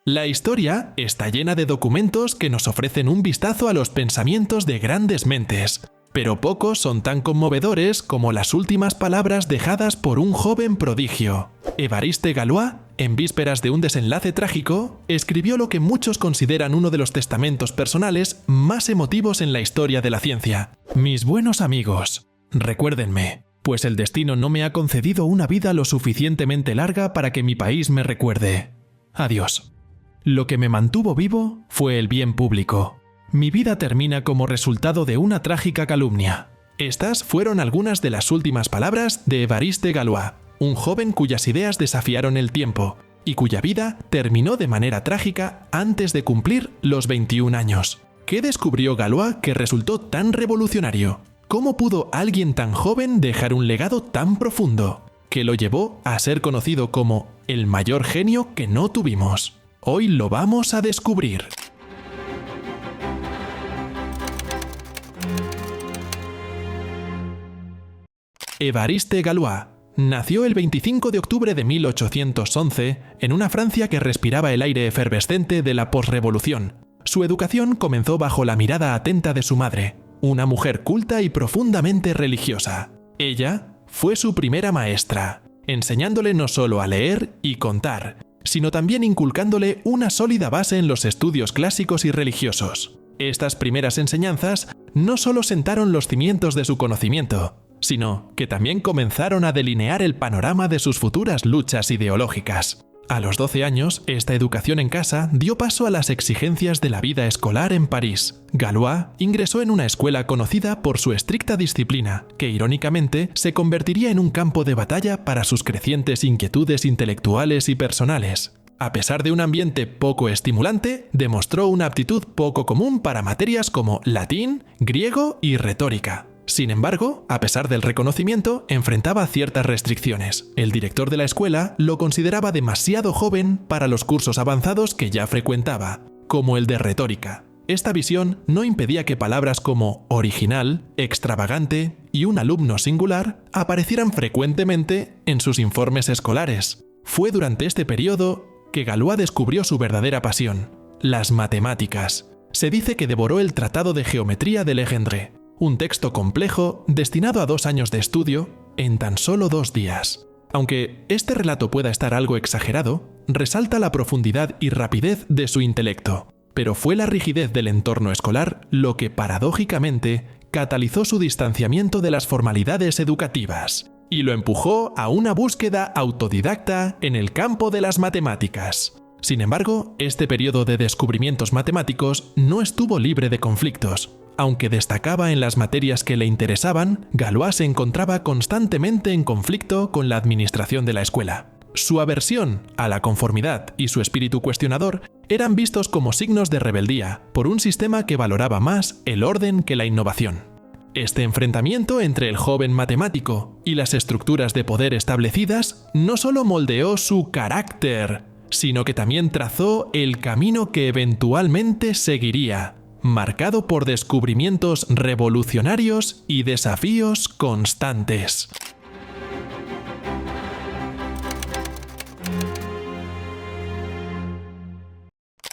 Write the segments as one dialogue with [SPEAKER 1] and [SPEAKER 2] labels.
[SPEAKER 1] La historia está llena de documentos que nos ofrecen un vistazo a los pensamientos de grandes mentes, pero pocos son tan conmovedores como las últimas palabras dejadas por un joven prodigio. Évariste Galois, en vísperas de un desenlace trágico, escribió lo que muchos consideran uno de los testamentos personales más emotivos en la historia de la ciencia. Mis buenos amigos, recuérdenme, pues el destino no me ha concedido una vida lo suficientemente larga para que mi país me recuerde. Adiós. Lo que me mantuvo vivo fue el bien público. Mi vida termina como resultado de una trágica calumnia. Estas fueron algunas de las últimas palabras de Évariste Galois, un joven cuyas ideas desafiaron el tiempo y cuya vida terminó de manera trágica antes de cumplir los 21 años. ¿Qué descubrió Galois que resultó tan revolucionario? ¿Cómo pudo alguien tan joven dejar un legado tan profundo, que lo llevó a ser conocido como el mayor genio que no tuvimos? Hoy lo vamos a descubrir. Évariste Galois nació el 25 de octubre de 1811 en una Francia que respiraba el aire efervescente de la posrevolución. Su educación comenzó bajo la mirada atenta de su madre, una mujer culta y profundamente religiosa. Ella fue su primera maestra, enseñándole no solo a leer y contar, sino también inculcándole una sólida base en los estudios clásicos y religiosos. Estas primeras enseñanzas no solo sentaron los cimientos de su conocimiento, sino que también comenzaron a delinear el panorama de sus futuras luchas ideológicas. A los 12 años, esta educación en casa dio paso a las exigencias de la vida escolar en París. Galois ingresó en una escuela conocida por su estricta disciplina, que irónicamente se convertiría en un campo de batalla para sus crecientes inquietudes intelectuales y personales. A pesar de un ambiente poco estimulante, demostró una aptitud poco común para materias como latín, griego y retórica. Sin embargo, a pesar del reconocimiento, enfrentaba ciertas restricciones. El director de la escuela lo consideraba demasiado joven para los cursos avanzados que ya frecuentaba, como el de retórica. Esta visión no impedía que palabras como original, extravagante y un alumno singular aparecieran frecuentemente en sus informes escolares. Fue durante este periodo que Galois descubrió su verdadera pasión, las matemáticas. Se dice que devoró el Tratado de Geometría de Legendre, un texto complejo destinado a 2 años de estudio en tan solo 2 días. Aunque este relato pueda estar algo exagerado, resalta la profundidad y rapidez de su intelecto. Pero fue la rigidez del entorno escolar lo que, paradójicamente, catalizó su distanciamiento de las formalidades educativas y lo empujó a una búsqueda autodidacta en el campo de las matemáticas. Sin embargo, este periodo de descubrimientos matemáticos no estuvo libre de conflictos. Aunque destacaba en las materias que le interesaban, Galois se encontraba constantemente en conflicto con la administración de la escuela. Su aversión a la conformidad y su espíritu cuestionador eran vistos como signos de rebeldía por un sistema que valoraba más el orden que la innovación. Este enfrentamiento entre el joven matemático y las estructuras de poder establecidas no solo moldeó su carácter, sino que también trazó el camino que eventualmente seguiría, marcado por descubrimientos revolucionarios y desafíos constantes.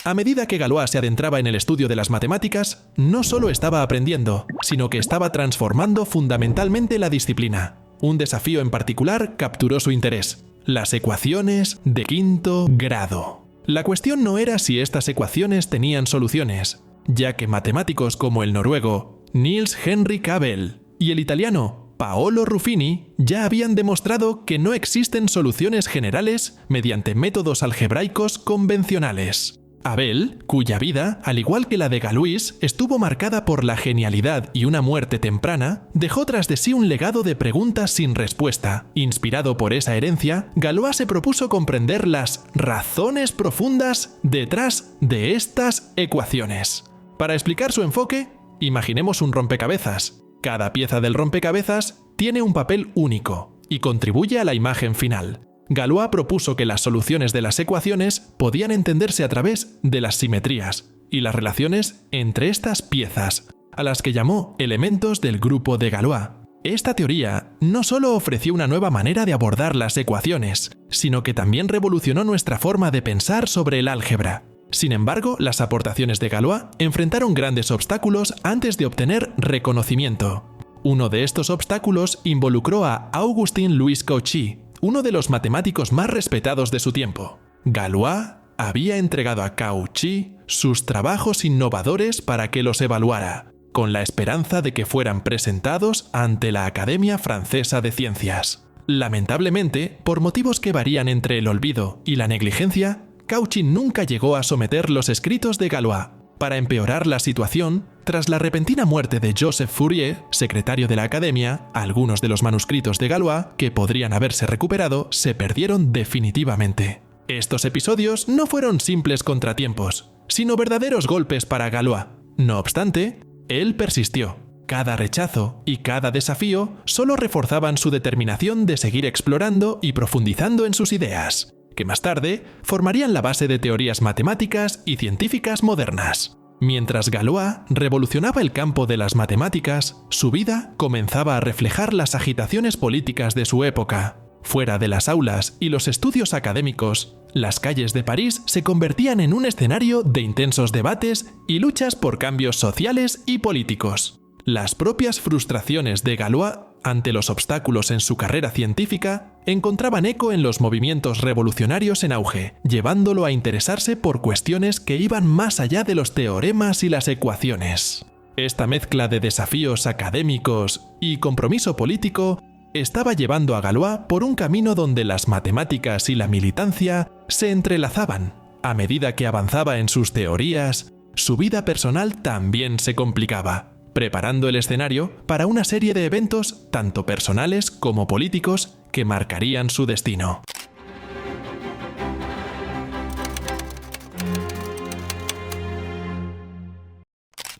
[SPEAKER 1] A medida que Galois se adentraba en el estudio de las matemáticas, no solo estaba aprendiendo, sino que estaba transformando fundamentalmente la disciplina. Un desafío en particular capturó su interés: las ecuaciones de quinto grado. La cuestión no era si estas ecuaciones tenían soluciones, ya que matemáticos como el noruego Niels Henrik Abel y el italiano Paolo Ruffini ya habían demostrado que no existen soluciones generales mediante métodos algebraicos convencionales. Abel, cuya vida, al igual que la de Galois, estuvo marcada por la genialidad y una muerte temprana, dejó tras de sí un legado de preguntas sin respuesta. Inspirado por esa herencia, Galois se propuso comprender las razones profundas detrás de estas ecuaciones. Para explicar su enfoque, imaginemos un rompecabezas. Cada pieza del rompecabezas tiene un papel único y contribuye a la imagen final. Galois propuso que las soluciones de las ecuaciones podían entenderse a través de las simetrías y las relaciones entre estas piezas, a las que llamó elementos del grupo de Galois. Esta teoría no solo ofreció una nueva manera de abordar las ecuaciones, sino que también revolucionó nuestra forma de pensar sobre el álgebra. Sin embargo, las aportaciones de Galois enfrentaron grandes obstáculos antes de obtener reconocimiento. Uno de estos obstáculos involucró a Augustin-Louis Cauchy, uno de los matemáticos más respetados de su tiempo. Galois había entregado a Cauchy sus trabajos innovadores para que los evaluara, con la esperanza de que fueran presentados ante la Academia Francesa de Ciencias. Lamentablemente, por motivos que varían entre el olvido y la negligencia, Cauchy nunca llegó a someter los escritos de Galois. Para empeorar la situación, tras la repentina muerte de Joseph Fourier, secretario de la Academia, algunos de los manuscritos de Galois, que podrían haberse recuperado, se perdieron definitivamente. Estos episodios no fueron simples contratiempos, sino verdaderos golpes para Galois. No obstante, él persistió. Cada rechazo y cada desafío solo reforzaban su determinación de seguir explorando y profundizando en sus ideas, que más tarde formarían la base de teorías matemáticas y científicas modernas. Mientras Galois revolucionaba el campo de las matemáticas, su vida comenzaba a reflejar las agitaciones políticas de su época. Fuera de las aulas y los estudios académicos, las calles de París se convertían en un escenario de intensos debates y luchas por cambios sociales y políticos. Las propias frustraciones de Galois ante los obstáculos en su carrera científica encontraban eco en los movimientos revolucionarios en auge, llevándolo a interesarse por cuestiones que iban más allá de los teoremas y las ecuaciones. Esta mezcla de desafíos académicos y compromiso político estaba llevando a Galois por un camino donde las matemáticas y la militancia se entrelazaban. A medida que avanzaba en sus teorías, su vida personal también se complicaba, preparando el escenario para una serie de eventos tanto personales como políticos que marcarían su destino.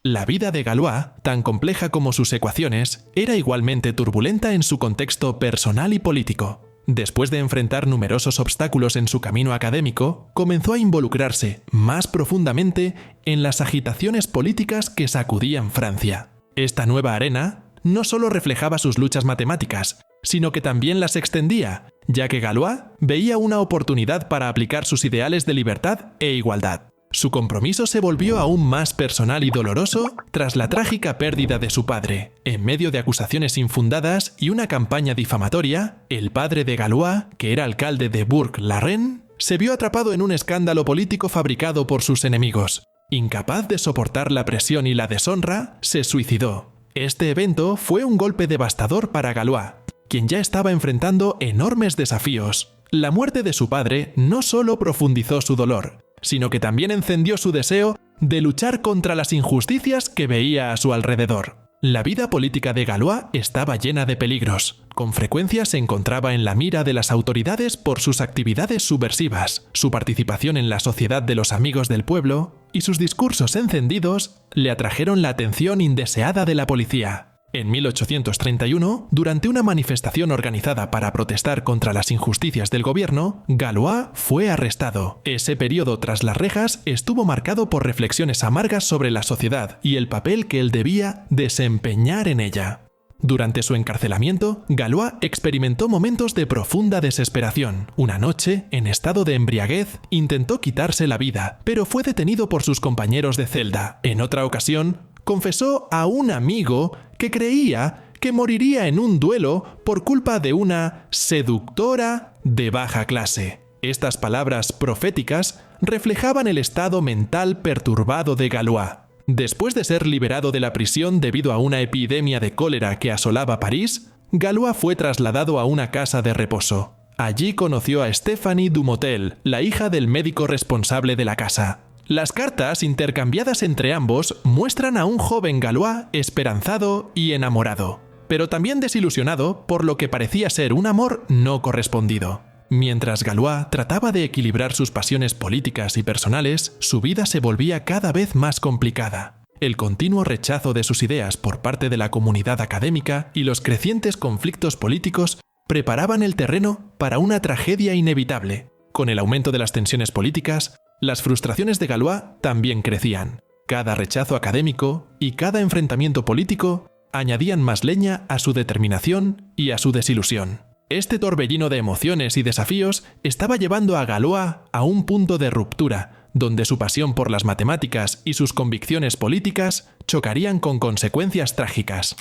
[SPEAKER 1] La vida de Galois, tan compleja como sus ecuaciones, era igualmente turbulenta en su contexto personal y político. Después de enfrentar numerosos obstáculos en su camino académico, comenzó a involucrarse más profundamente en las agitaciones políticas que sacudían Francia. Esta nueva arena no solo reflejaba sus luchas matemáticas, sino que también las extendía, ya que Galois veía una oportunidad para aplicar sus ideales de libertad e igualdad. Su compromiso se volvió aún más personal y doloroso tras la trágica pérdida de su padre. En medio de acusaciones infundadas y una campaña difamatoria, el padre de Galois, que era alcalde de Bourg-la-Reine, se vio atrapado en un escándalo político fabricado por sus enemigos. Incapaz de soportar la presión y la deshonra, se suicidó. Este evento fue un golpe devastador para Galois, quien ya estaba enfrentando enormes desafíos. La muerte de su padre no solo profundizó su dolor, sino que también encendió su deseo de luchar contra las injusticias que veía a su alrededor. La vida política de Galois estaba llena de peligros. Con frecuencia se encontraba en la mira de las autoridades por sus actividades subversivas, su participación en la Sociedad de los Amigos del Pueblo y sus discursos encendidos le atrajeron la atención indeseada de la policía. En 1831, durante una manifestación organizada para protestar contra las injusticias del gobierno, Galois fue arrestado. Ese periodo tras las rejas estuvo marcado por reflexiones amargas sobre la sociedad y el papel que él debía desempeñar en ella. Durante su encarcelamiento, Galois experimentó momentos de profunda desesperación. Una noche, en estado de embriaguez, intentó quitarse la vida, pero fue detenido por sus compañeros de celda. En otra ocasión, confesó a un amigo que creía que moriría en un duelo por culpa de una seductora de baja clase. Estas palabras proféticas reflejaban el estado mental perturbado de Galois. Después de ser liberado de la prisión debido a una epidemia de cólera que asolaba París, Galois fue trasladado a una casa de reposo. Allí conoció a Stéphanie Dumotel, la hija del médico responsable de la casa. Las cartas intercambiadas entre ambos muestran a un joven Galois esperanzado y enamorado, pero también desilusionado por lo que parecía ser un amor no correspondido. Mientras Galois trataba de equilibrar sus pasiones políticas y personales, su vida se volvía cada vez más complicada. El continuo rechazo de sus ideas por parte de la comunidad académica y los crecientes conflictos políticos preparaban el terreno para una tragedia inevitable. Con el aumento de las tensiones políticas, las frustraciones de Galois también crecían. Cada rechazo académico y cada enfrentamiento político añadían más leña a su determinación y a su desilusión. Este torbellino de emociones y desafíos estaba llevando a Galois a un punto de ruptura, donde su pasión por las matemáticas y sus convicciones políticas chocarían con consecuencias trágicas.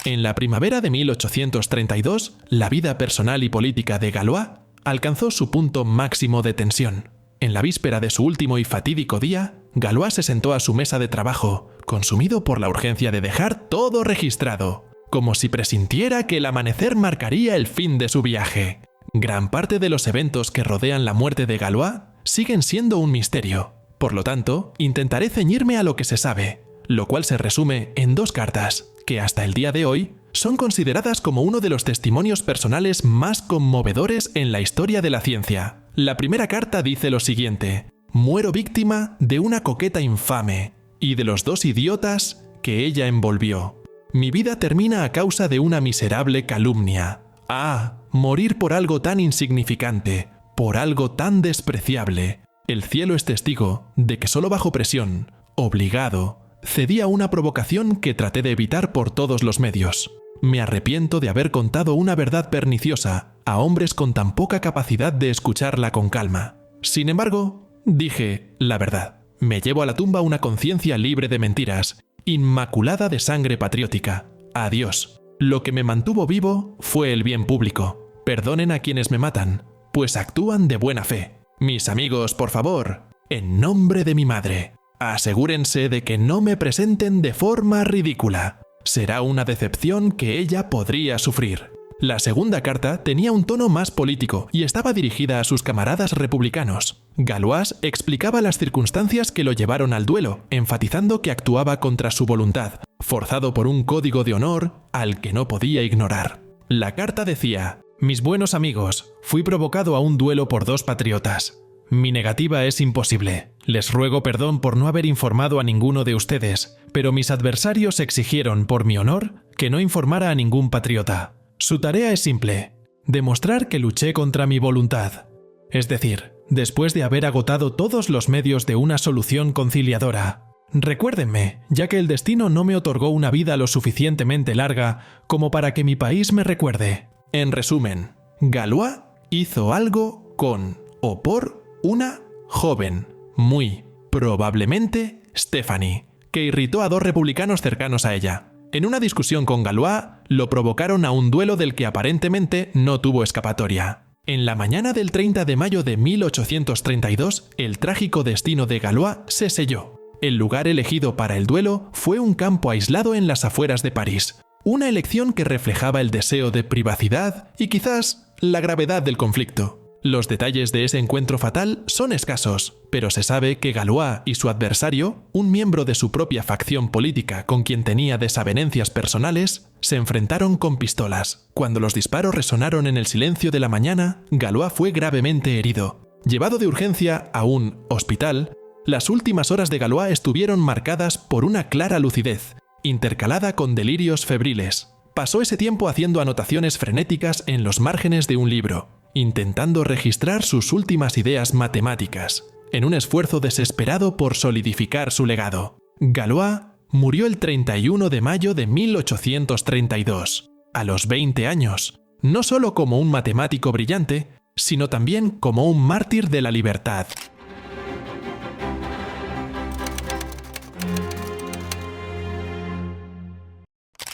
[SPEAKER 1] En la primavera de 1832, la vida personal y política de Galois alcanzó su punto máximo de tensión. En la víspera de su último y fatídico día, Galois se sentó a su mesa de trabajo, consumido por la urgencia de dejar todo registrado, como si presintiera que el amanecer marcaría el fin de su viaje. Gran parte de los eventos que rodean la muerte de Galois siguen siendo un misterio. Por lo tanto, intentaré ceñirme a lo que se sabe, lo cual se resume en 2 cartas, que hasta el día de hoy son consideradas como uno de los testimonios personales más conmovedores en la historia de la ciencia. La primera carta dice lo siguiente: muero víctima de una coqueta infame y de los 2 idiotas que ella envolvió. Mi vida termina a causa de una miserable calumnia. Ah, morir por algo tan insignificante, por algo tan despreciable. El cielo es testigo de que solo bajo presión, obligado, cedí a una provocación que traté de evitar por todos los medios. Me arrepiento de haber contado una verdad perniciosa a hombres con tan poca capacidad de escucharla con calma. Sin embargo, dije la verdad. Me llevo a la tumba una conciencia libre de mentiras, inmaculada de sangre patriótica. Adiós. Lo que me mantuvo vivo fue el bien público. Perdonen a quienes me matan, pues actúan de buena fe. Mis amigos, por favor, en nombre de mi madre, asegúrense de que no me presenten de forma ridícula. Será una decepción que ella podría sufrir. La segunda carta tenía un tono más político y estaba dirigida a sus camaradas republicanos. Galois explicaba las circunstancias que lo llevaron al duelo, enfatizando que actuaba contra su voluntad, forzado por un código de honor al que no podía ignorar. La carta decía: mis buenos amigos, fui provocado a un duelo por 2 patriotas. Mi negativa es imposible. Les ruego perdón por no haber informado a ninguno de ustedes, pero mis adversarios exigieron, por mi honor, que no informara a ningún patriota. Su tarea es simple: demostrar que luché contra mi voluntad. Es decir, después de haber agotado todos los medios de una solución conciliadora. Recuérdenme, ya que el destino no me otorgó una vida lo suficientemente larga como para que mi país me recuerde. En resumen, Galois hizo algo con o por una joven, muy probablemente Stephanie, que irritó a 2 republicanos cercanos a ella. En una discusión con Galois, lo provocaron a un duelo del que aparentemente no tuvo escapatoria. En la mañana del 30 de mayo de 1832, el trágico destino de Galois se selló. El lugar elegido para el duelo fue un campo aislado en las afueras de París, una elección que reflejaba el deseo de privacidad y quizás la gravedad del conflicto. Los detalles de ese encuentro fatal son escasos, pero se sabe que Galois y su adversario, un miembro de su propia facción política con quien tenía desavenencias personales, se enfrentaron con pistolas. Cuando los disparos resonaron en el silencio de la mañana, Galois fue gravemente herido. Llevado de urgencia a un hospital, las últimas horas de Galois estuvieron marcadas por una clara lucidez, intercalada con delirios febriles. Pasó ese tiempo haciendo anotaciones frenéticas en los márgenes de un libro, intentando registrar sus últimas ideas matemáticas, en un esfuerzo desesperado por solidificar su legado. Galois murió el 31 de mayo de 1832, a los 20 años, no solo como un matemático brillante, sino también como un mártir de la libertad.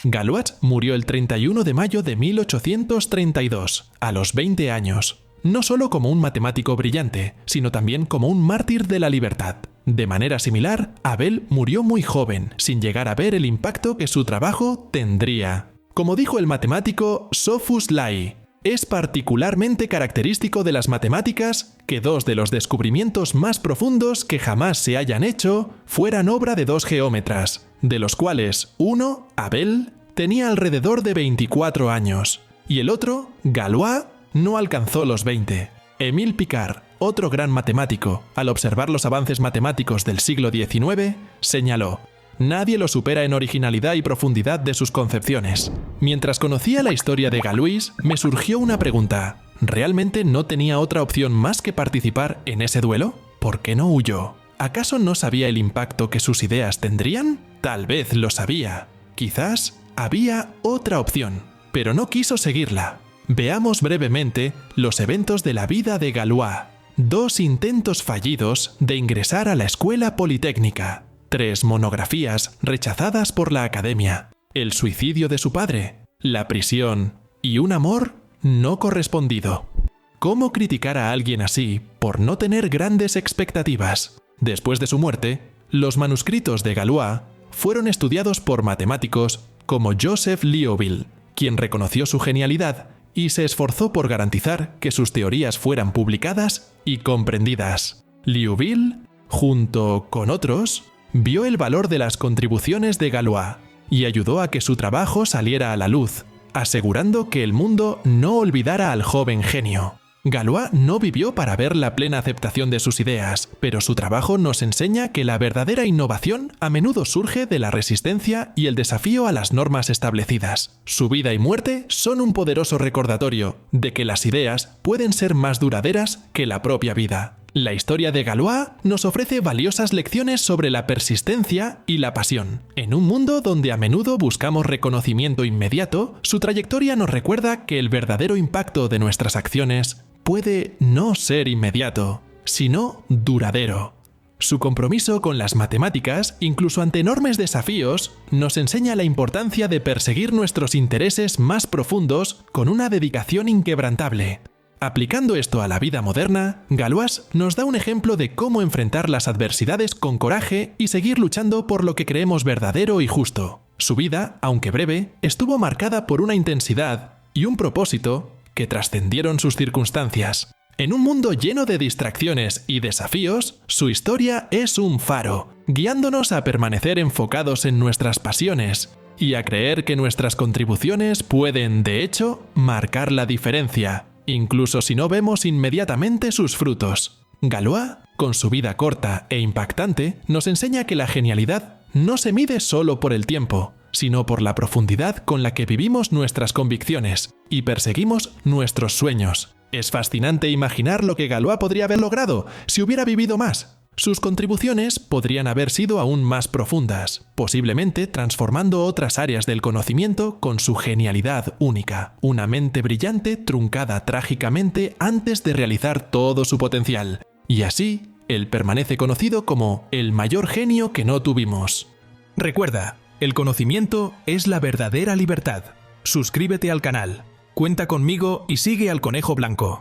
[SPEAKER 1] Galois murió el 31 de mayo de 1832, a los 20 años, no solo como un matemático brillante, sino también como un mártir de la libertad. De manera similar, Abel murió muy joven, sin llegar a ver el impacto que su trabajo tendría. Como dijo el matemático Sophus Lai, es particularmente característico de las matemáticas que 2 de los descubrimientos más profundos que jamás se hayan hecho fueran obra de 2 geómetras, de los cuales uno, Abel, tenía alrededor de 24 años, y el otro, Galois, no alcanzó los 20. Émile Picard, otro gran matemático, al observar los avances matemáticos del siglo XIX, señaló: nadie lo supera en originalidad y profundidad de sus concepciones. Mientras conocía la historia de Galois, me surgió una pregunta: ¿realmente no tenía otra opción más que participar en ese duelo? ¿Por qué no huyó? ¿Acaso no sabía el impacto que sus ideas tendrían? Tal vez lo sabía. Quizás había otra opción, pero no quiso seguirla. Veamos brevemente los eventos de la vida de Galois. 2 intentos fallidos de ingresar a la escuela politécnica. 3 monografías rechazadas por la academia. El suicidio de su padre. La prisión. Y un amor no correspondido. ¿Cómo criticar a alguien así por no tener grandes expectativas? Después de su muerte, los manuscritos de Galois fueron estudiados por matemáticos como Joseph Liouville, quien reconoció su genialidad y se esforzó por garantizar que sus teorías fueran publicadas y comprendidas. Liouville, junto con otros, vio el valor de las contribuciones de Galois y ayudó a que su trabajo saliera a la luz, asegurando que el mundo no olvidara al joven genio. Galois no vivió para ver la plena aceptación de sus ideas, pero su trabajo nos enseña que la verdadera innovación a menudo surge de la resistencia y el desafío a las normas establecidas. Su vida y muerte son un poderoso recordatorio de que las ideas pueden ser más duraderas que la propia vida. La historia de Galois nos ofrece valiosas lecciones sobre la persistencia y la pasión. En un mundo donde a menudo buscamos reconocimiento inmediato, su trayectoria nos recuerda que el verdadero impacto de nuestras acciones puede no ser inmediato, sino duradero. Su compromiso con las matemáticas, incluso ante enormes desafíos, nos enseña la importancia de perseguir nuestros intereses más profundos con una dedicación inquebrantable. Aplicando esto a la vida moderna, Galois nos da un ejemplo de cómo enfrentar las adversidades con coraje y seguir luchando por lo que creemos verdadero y justo. Su vida, aunque breve, estuvo marcada por una intensidad y un propósito que trascendieron sus circunstancias. En un mundo lleno de distracciones y desafíos, su historia es un faro, guiándonos a permanecer enfocados en nuestras pasiones y a creer que nuestras contribuciones pueden, de hecho, marcar la diferencia, incluso si no vemos inmediatamente sus frutos. Galois, con su vida corta e impactante, nos enseña que la genialidad no se mide solo por el tiempo, sino por la profundidad con la que vivimos nuestras convicciones y perseguimos nuestros sueños. Es fascinante imaginar lo que Galois podría haber logrado si hubiera vivido más. Sus contribuciones podrían haber sido aún más profundas, posiblemente transformando otras áreas del conocimiento con su genialidad única, una mente brillante truncada trágicamente antes de realizar todo su potencial. Y así, él permanece conocido como el mayor genio que no tuvimos. Recuerda, el conocimiento es la verdadera libertad. Suscríbete al canal, cuenta conmigo y sigue al Conejo Blanco.